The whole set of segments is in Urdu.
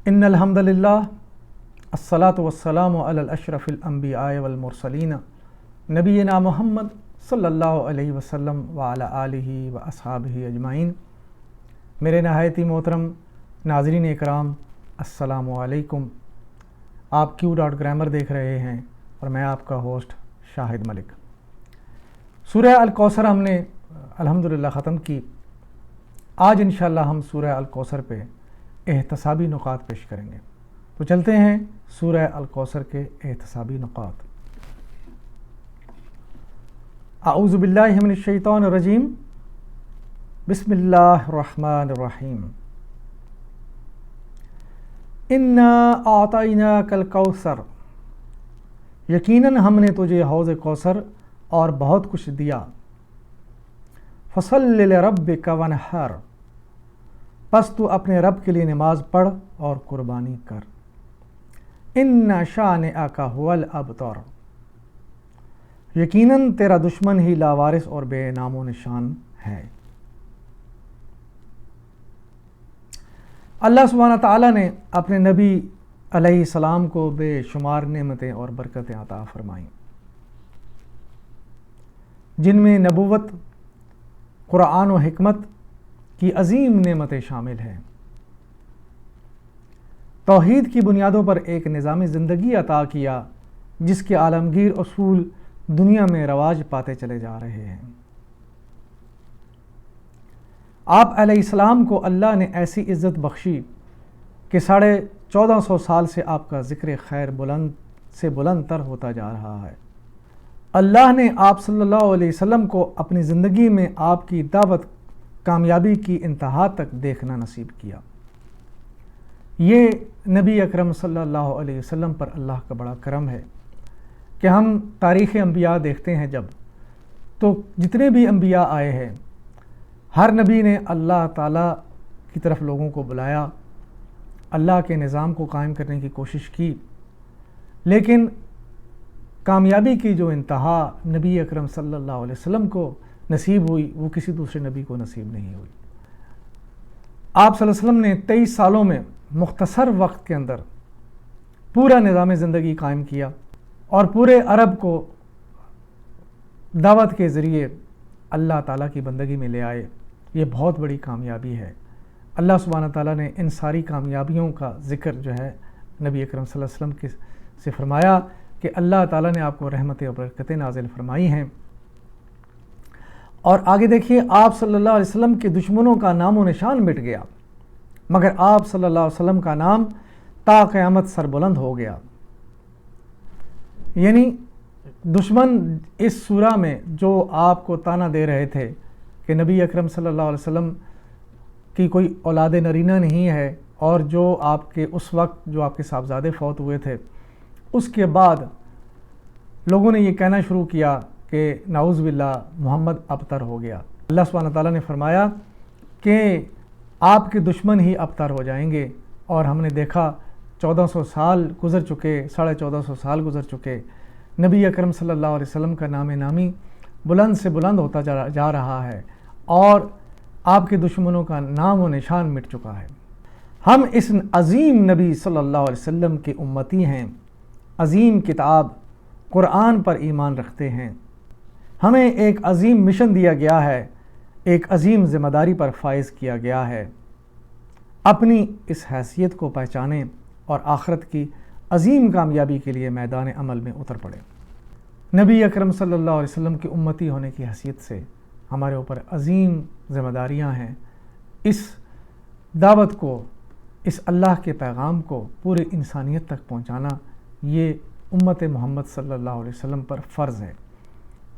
ان الحمد للہ الصلاۃ والسلام علی الاشرف الانبیاء والمرسلین نبینا محمد صلی اللہ علیہ وسلم وعلی آلہ واصحابہ اجمعین۔ میرے نہایت ہی محترم ناظرین اکرام، السلام علیکم۔ آپ Q.Grammar دیکھ رہے ہیں اور میں آپ کا ہوسٹ شاہد ملک۔ سورہ الکوثر ہم نے الحمدللہ ختم کی۔ آج انشاءاللہ ہم سورہ الکوثر پہ احتسابی نکات پیش کریں گے۔ تو چلتے ہیں سورہ الکوثر کے احتسابی نکات۔ اعوذ باللہ من الشیطان الرجیم، بسم اللہ الرحمن الرحیم۔ انا اعطیناک الکوثر، یقیناً ہم نے تجھے حوض کوثر اور بہت کچھ دیا۔ فصل لربک وانحر، پس تو اپنے رب کے لیے نماز پڑھ اور قربانی کر۔ ان شانئک ھو الابتر، یقیناً تیرا دشمن ہی لاوارث اور بے نام و نشان ہے۔ اللہ سبحانہ تعالیٰ نے اپنے نبی علیہ السلام کو بے شمار نعمتیں اور برکتیں عطا فرمائیں، جن میں نبوت، قرآن و حکمت کی عظیم نعمتیں شامل ہیں۔ توحید کی بنیادوں پر ایک نظام زندگی عطا کیا جس کے عالمگیر اصول دنیا میں رواج پاتے چلے جا رہے ہیں۔ آپ علیہ السلام کو اللہ نے ایسی عزت بخشی کہ 1450 سال سے آپ کا ذکر خیر بلند سے بلند تر ہوتا جا رہا ہے۔ اللہ نے آپ صلی اللہ علیہ وسلم کو اپنی زندگی میں آپ کی دعوت کامیابی کی انتہا تک دیکھنا نصیب کیا۔ یہ نبی اکرم صلی اللہ علیہ وسلم پر اللہ کا بڑا کرم ہے کہ ہم تاریخ انبیاء دیکھتے ہیں جب تو جتنے بھی انبیاء آئے ہیں، ہر نبی نے اللہ تعالیٰ کی طرف لوگوں کو بلایا، اللہ کے نظام کو قائم کرنے کی کوشش کی، لیکن کامیابی کی جو انتہا نبی اکرم صلی اللہ علیہ وسلم کو نصیب ہوئی وہ کسی دوسرے نبی کو نصیب نہیں ہوئی۔ آپ صلی اللہ علیہ وسلم نے 23 سالوں میں مختصر وقت کے اندر پورا نظام زندگی قائم کیا اور پورے عرب کو دعوت کے ذریعے اللہ تعالیٰ کی بندگی میں لے آئے۔ یہ بہت بڑی کامیابی ہے۔ اللہ سبحانہ تعالیٰ نے ان ساری کامیابیوں کا ذکر جو ہے نبی اکرم صلی اللہ علیہ وسلم سے فرمایا کہ اللہ تعالیٰ نے آپ کو رحمتیں اور برکتیں نازل فرمائی ہیں۔ اور آگے دیکھیے، آپ صلی اللہ علیہ وسلم کے دشمنوں کا نام و نشان مٹ گیا، مگر آپ صلی اللہ علیہ وسلم کا نام تا قیامت سربلند ہو گیا۔ یعنی دشمن اس سورہ میں جو آپ کو طعنہ دے رہے تھے کہ نبی اکرم صلی اللہ علیہ وسلم کی کوئی اولاد نرینہ نہیں ہے، اور جو آپ کے اس وقت جو آپ کے صاحبزادے فوت ہوئے تھے، اس کے بعد لوگوں نے یہ کہنا شروع کیا کہ نعوذ باللہ محمد ابتر ہو گیا۔ اللہ سبحانہ تعالیٰ نے فرمایا کہ آپ کے دشمن ہی ابتر ہو جائیں گے، اور ہم نے دیکھا 1400 سال گزر چکے، 1450 سال گزر چکے، نبی اکرم صلی اللہ علیہ وسلم کا نام نامی بلند سے بلند ہوتا جا رہا ہے، اور آپ کے دشمنوں کا نام و نشان مٹ چکا ہے۔ ہم اس عظیم نبی صلی اللہ علیہ وسلم کے امتی ہیں، عظیم کتاب قرآن پر ایمان رکھتے ہیں۔ ہمیں ایک عظیم مشن دیا گیا ہے، ایک عظیم ذمہ داری پر فائز کیا گیا ہے۔ اپنی اس حیثیت کو پہچانیں اور آخرت کی عظیم کامیابی کے لیے میدان عمل میں اتر پڑیں۔ نبی اکرم صلی اللہ علیہ وسلم کی امتی ہونے کی حیثیت سے ہمارے اوپر عظیم ذمہ داریاں ہیں۔ اس دعوت کو، اس اللہ کے پیغام کو پوری انسانیت تک پہنچانا یہ امت محمد صلی اللہ علیہ وسلم پر فرض ہے۔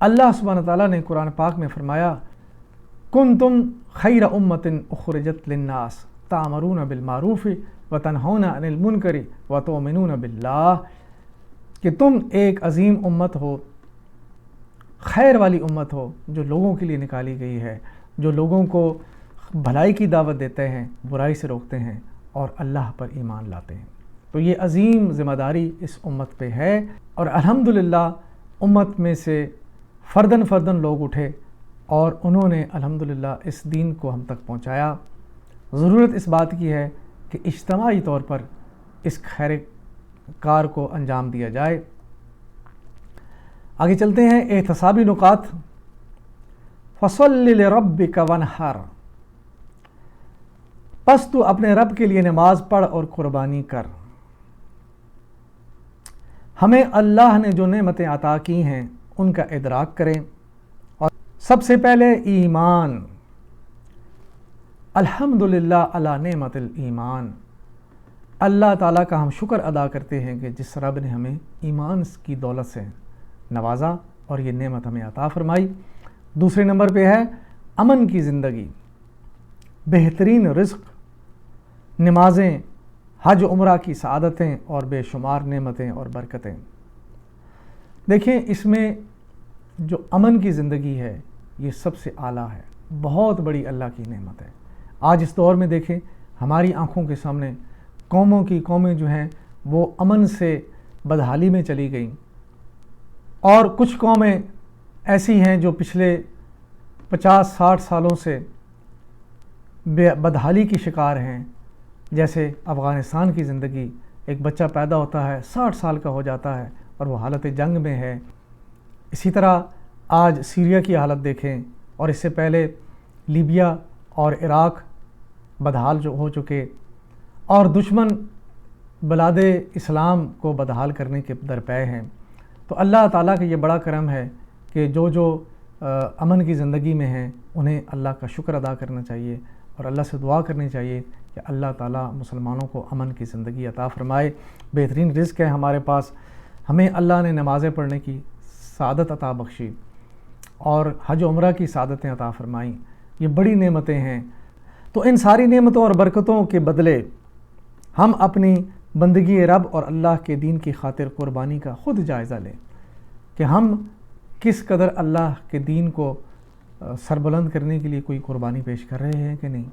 اللہ سبحانہ تعالیٰ نے قرآن پاک میں فرمایا، کنتم خیر امت اخرجت للناس تأمرون بالمعروف وتنہون عن المنکر وتؤمنون باللہ، کہ تم ایک عظیم امت ہو، خیر والی امت ہو، جو لوگوں کے لیے نکالی گئی ہے، جو لوگوں کو بھلائی کی دعوت دیتے ہیں، برائی سے روکتے ہیں اور اللہ پر ایمان لاتے ہیں۔ تو یہ عظیم ذمہ داری اس امت پہ ہے، اور الحمدللہ امت میں سے فرداً لوگ اٹھے اور انہوں نے الحمدللہ اس دین کو ہم تک پہنچایا۔ ضرورت اس بات کی ہے کہ اجتماعی طور پر اس خیر کار کو انجام دیا جائے۔ آگے چلتے ہیں احتسابی نکات۔ فَصَلِّ لِرَبِّكَ وَانْحَرْ، پس تو اپنے رب کے لیے نماز پڑھ اور قربانی کر۔ ہمیں اللہ نے جو نعمتیں عطا کی ہیں ان کا ادراک کریں، اور سب سے پہلے ایمان۔ الحمدللہ علی نعمت الایمان، اللہ تعالیٰ کا ہم شکر ادا کرتے ہیں کہ جس رب نے ہمیں ایمان کی دولت سے نوازا اور یہ نعمت ہمیں عطا فرمائی۔ دوسرے نمبر پہ ہے امن کی زندگی، بہترین رزق، نمازیں، حج عمرہ کی سعادتیں اور بے شمار نعمتیں اور برکتیں۔ دیکھیں اس میں جو امن کی زندگی ہے یہ سب سے اعلیٰ ہے، بہت بڑی اللہ کی نعمت ہے۔ آج اس دور میں دیکھیں ہماری آنکھوں کے سامنے قومیں جو ہیں وہ امن سے بدحالی میں چلی گئیں، اور کچھ قومیں ایسی ہیں جو پچھلے 50-60 سالوں سے بدحالی کی شکار ہیں۔ جیسے افغانستان کی زندگی، ایک بچہ پیدا ہوتا ہے 60 سال کا ہو جاتا ہے اور وہ حالت جنگ میں ہے۔ اسی طرح آج سیریا کی حالت دیکھیں، اور اس سے پہلے لیبیا اور عراق بدحال جو ہو چکے، اور دشمن بلاد اسلام کو بدحال کرنے کے درپے ہیں۔ تو اللہ تعالیٰ کا یہ بڑا کرم ہے کہ جو امن کی زندگی میں ہیں انہیں اللہ کا شکر ادا کرنا چاہیے اور اللہ سے دعا کرنی چاہیے کہ اللہ تعالیٰ مسلمانوں کو امن کی زندگی عطا فرمائے۔ بہترین رزق ہے ہمارے پاس، ہمیں اللہ نے نمازیں پڑھنے کی سعادت عطا بخشی اور حج عمرہ کی سعادتیں عطا فرمائیں، یہ بڑی نعمتیں ہیں۔ تو ان ساری نعمتوں اور برکتوں کے بدلے ہم اپنی بندگی رب اور اللہ کے دین کی خاطر قربانی کا خود جائزہ لیں کہ ہم کس قدر اللہ کے دین کو سربلند کرنے کے لیے کوئی قربانی پیش کر رہے ہیں کہ نہیں،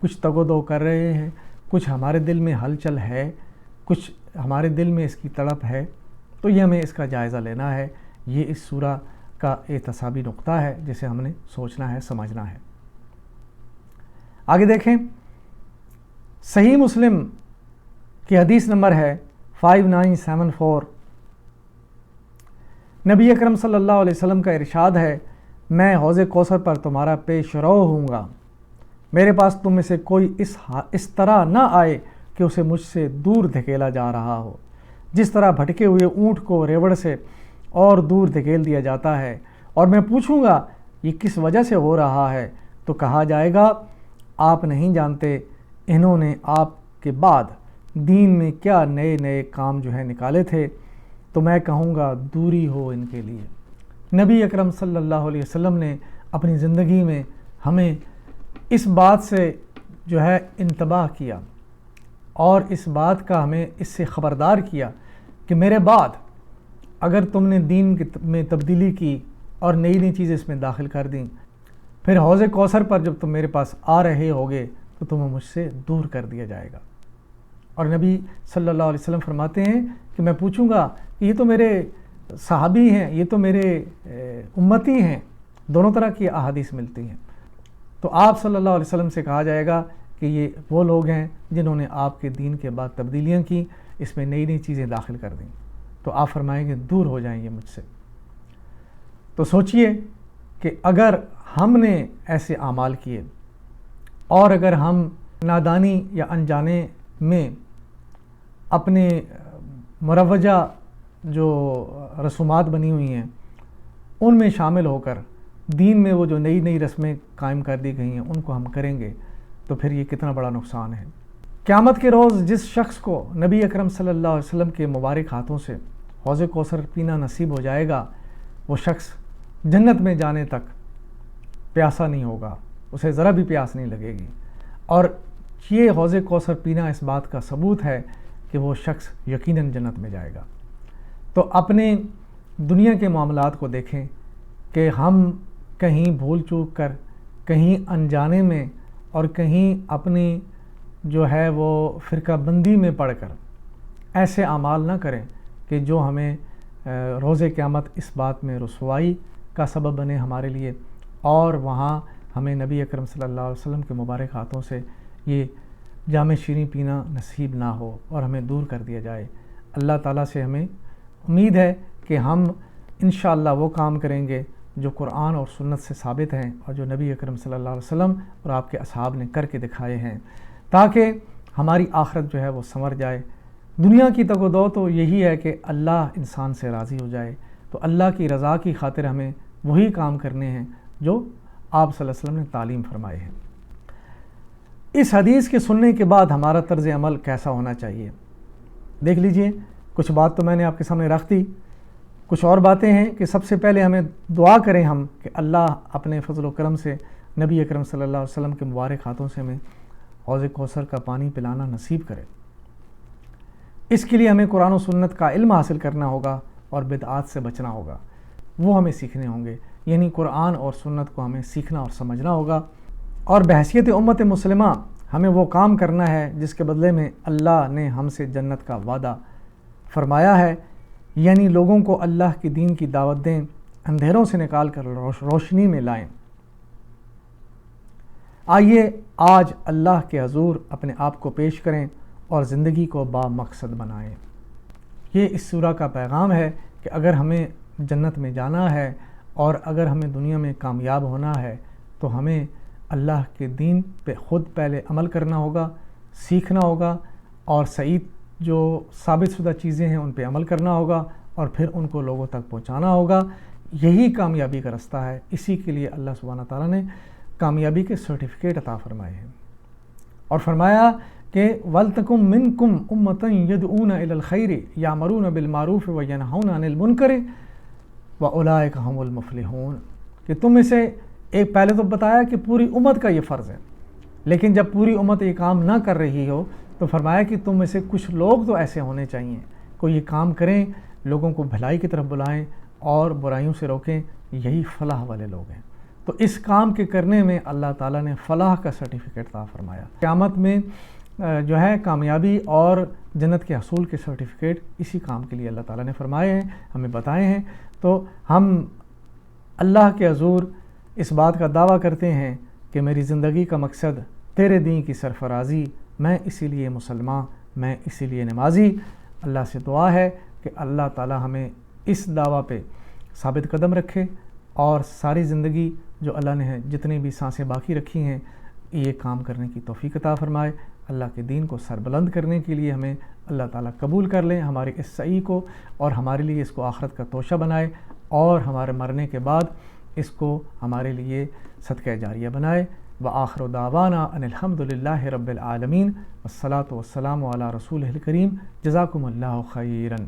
کچھ تگ و دو کر رہے ہیں، کچھ ہمارے دل میں ہلچل ہے، کچھ ہمارے دل میں اس کی تڑپ ہے، تو یہ ہمیں اس کا جائزہ لینا ہے۔ یہ اس سورہ کا احتسابی نقطہ ہے جسے ہم نے سوچنا ہے، سمجھنا ہے۔ آگے دیکھیں، صحیح مسلم کی حدیث نمبر ہے 5974، نبی اکرم صلی اللہ علیہ وسلم کا ارشاد ہے، میں حوض کوثر پر تمہارا پیش رو ہوں گا، میرے پاس تم میں سے کوئی اس طرح نہ آئے کہ اسے مجھ سے دور دھکیلا جا رہا ہو، جس طرح بھٹکے ہوئے اونٹ کو ریوڑ سے اور دور دھکیل دیا جاتا ہے، اور میں پوچھوں گا یہ کس وجہ سے ہو رہا ہے، تو کہا جائے گا آپ نہیں جانتے انہوں نے آپ کے بعد دین میں کیا نئے نئے کام جو ہے نکالے تھے، تو میں کہوں گا دوری ہو ان کے لیے۔ نبی اکرم صلی اللہ علیہ وسلم نے اپنی زندگی میں ہمیں اس بات سے جو ہے انتباہ کیا اور اس بات کا ہمیں اس سے خبردار کیا کہ میرے بعد اگر تم نے دین میں تبدیلی کی اور نئی نئی چیزیں اس میں داخل کر دیں، پھر حوض کوثر پر جب تم میرے پاس آ رہے ہوگے تو تمہیں مجھ سے دور کر دیا جائے گا۔ اور نبی صلی اللہ علیہ وسلم فرماتے ہیں کہ میں پوچھوں گا یہ تو میرے صحابی ہیں، یہ تو میرے امتی ہیں، دونوں طرح کی احادیث ملتی ہیں۔ تو آپ صلی اللہ علیہ وسلم سے کہا جائے گا کہ یہ وہ لوگ ہیں جنہوں نے آپ کے دین کے بعد تبدیلیاں کی، اس میں نئی نئی چیزیں داخل کر دیں، تو آپ فرمائیں گے دور ہو جائیں یہ مجھ سے۔ تو سوچئے کہ اگر ہم نے ایسے اعمال کیے اور اگر ہم نادانی یا انجانے میں اپنے مروجہ جو رسومات بنی ہوئی ہیں ان میں شامل ہو کر دین میں وہ جو نئی نئی رسمیں قائم کر دی گئی ہیں ان کو ہم کریں گے، تو پھر یہ کتنا بڑا نقصان ہے۔ قیامت کے روز جس شخص کو نبی اکرم صلی اللہ علیہ وسلم کے مبارک ہاتھوں سے حوض کوثر پینا نصیب ہو جائے گا، وہ شخص جنت میں جانے تک پیاسا نہیں ہوگا، اسے ذرا بھی پیاس نہیں لگے گی، اور یہ حوض کوثر پینا اس بات کا ثبوت ہے کہ وہ شخص یقیناً جنت میں جائے گا۔ تو اپنے دنیا کے معاملات کو دیکھیں کہ ہم کہیں بھول چوک کر، کہیں انجانے میں اور کہیں اپنی جو ہے وہ فرقہ بندی میں پڑھ کر ایسے اعمال نہ کریں کہ جو ہمیں روز قیامت اس بات میں رسوائی کا سبب بنے ہمارے لیے، اور وہاں ہمیں نبی اکرم صلی اللہ علیہ وسلم کے مبارک ہاتھوں سے یہ جام شیریں پینا نصیب نہ ہو اور ہمیں دور کر دیا جائے۔ اللہ تعالیٰ سے ہمیں امید ہے کہ ہم انشاءاللہ وہ کام کریں گے جو قرآن اور سنت سے ثابت ہیں اور جو نبی اکرم صلی اللہ علیہ وسلم اور آپ کے اصحاب نے کر کے دکھائے ہیں، تاکہ ہماری آخرت جو ہے وہ سنور جائے۔ دنیا کی تگ و دو تو یہی ہے کہ اللہ انسان سے راضی ہو جائے، تو اللہ کی رضا کی خاطر ہمیں وہی کام کرنے ہیں جو آپ صلی اللہ علیہ وسلم نے تعلیم فرمائے ہیں۔ اس حدیث کے سننے کے بعد ہمارا طرز عمل کیسا ہونا چاہیے؟ دیکھ لیجئے، کچھ بات تو میں نے آپ کے سامنے رکھ دی، کچھ اور باتیں ہیں کہ سب سے پہلے ہمیں دعا کریں ہم کہ اللہ اپنے فضل و کرم سے نبی اکرم صلی اللہ علیہ وسلم کے مبارک ہاتھوں سے ہمیں حوض کوثر کا پانی پلانا نصیب کرے۔ اس کے لیے ہمیں قرآن و سنت کا علم حاصل کرنا ہوگا اور بدعات سے بچنا ہوگا، وہ ہمیں سیکھنے ہوں گے، یعنی قرآن اور سنت کو ہمیں سیکھنا اور سمجھنا ہوگا، اور بحیثیت امت مسلمہ ہمیں وہ کام کرنا ہے جس کے بدلے میں اللہ نے ہم سے جنت کا وعدہ فرمایا ہے، یعنی لوگوں کو اللہ کی دین کی دعوت دیں، اندھیروں سے نکال کر روشنی میں لائیں۔ آئیے آج اللہ کے حضور اپنے آپ کو پیش کریں اور زندگی کو با مقصد بنائیں۔ یہ اس سورہ کا پیغام ہے کہ اگر ہمیں جنت میں جانا ہے اور اگر ہمیں دنیا میں کامیاب ہونا ہے تو ہمیں اللہ کے دین پہ خود پہلے عمل کرنا ہوگا، سیکھنا ہوگا، اور صحیح جو ثابت شدہ چیزیں ہیں ان پہ عمل کرنا ہوگا اور پھر ان کو لوگوں تک پہنچانا ہوگا۔ یہی کامیابی کا رستہ ہے، اسی کے لیے اللہ سبحانہ تعالیٰ نے کامیابی کے سرٹیفکیٹ عطا فرمائے ہیں، اور فرمایا کہ وَلْتَكُمْ مِنْكُمْ أُمَّةٌ يَدْعُونَ إِلَى الْخَيْرِ يَأْمُرُونَ بِالْمَعْرُوفِ وَيَنْهَوْنَ عَنِ الْمُنْكَرِ وَأُولَٰئِكَ هُمُ الْمُفْلِحُونَ، کہ تم میں سے ایک پہلے تو بتایا کہ پوری امت کا یہ فرض ہے، لیکن جب پوری امت یہ کام نہ کر رہی ہو تو فرمایا کہ تم میں سے کچھ لوگ تو ایسے ہونے چاہیے کوئی یہ کام کریں، لوگوں کو بھلائی کی طرف بلائیں اور برائیوں سے روکیں، یہی فلاح والے لوگ ہیں۔ تو اس کام کے کرنے میں اللہ تعالیٰ نے فلاح کا سرٹیفکیٹ عطا فرمایا۔ قیامت میں جو ہے کامیابی اور جنت کے حصول کے سرٹیفکیٹ اسی کام کے لیے اللہ تعالیٰ نے فرمائے ہیں، ہمیں بتائے ہیں۔ تو ہم اللہ کے حضور اس بات کا دعویٰ کرتے ہیں کہ میری زندگی کا مقصد تیرے دین کی سرفرازی، میں اسی لیے مسلمان، میں اسی لیے نمازی۔ اللہ سے دعا ہے کہ اللہ تعالیٰ ہمیں اس دعویٰ پہ ثابت قدم رکھے اور ساری زندگی جو اللہ نے جتنی بھی سانسیں باقی رکھی ہیں یہ کام کرنے کی توفیق عطا فرمائے۔ اللہ کے دین کو سربلند کرنے کے لیے ہمیں اللہ تعالیٰ قبول کر لیں ہمارے اس سعی کو، اور ہمارے لیے اس کو آخرت کا توشہ بنائے، اور ہمارے مرنے کے بعد اس کو ہمارے لیے صدقہ جاریہ بنائے۔ وآخر دعوانا ان الحمد للہ رب العالمین، والصلاۃ والسلام علی رسولہ الکریم، جزاکم اللہ خیراً۔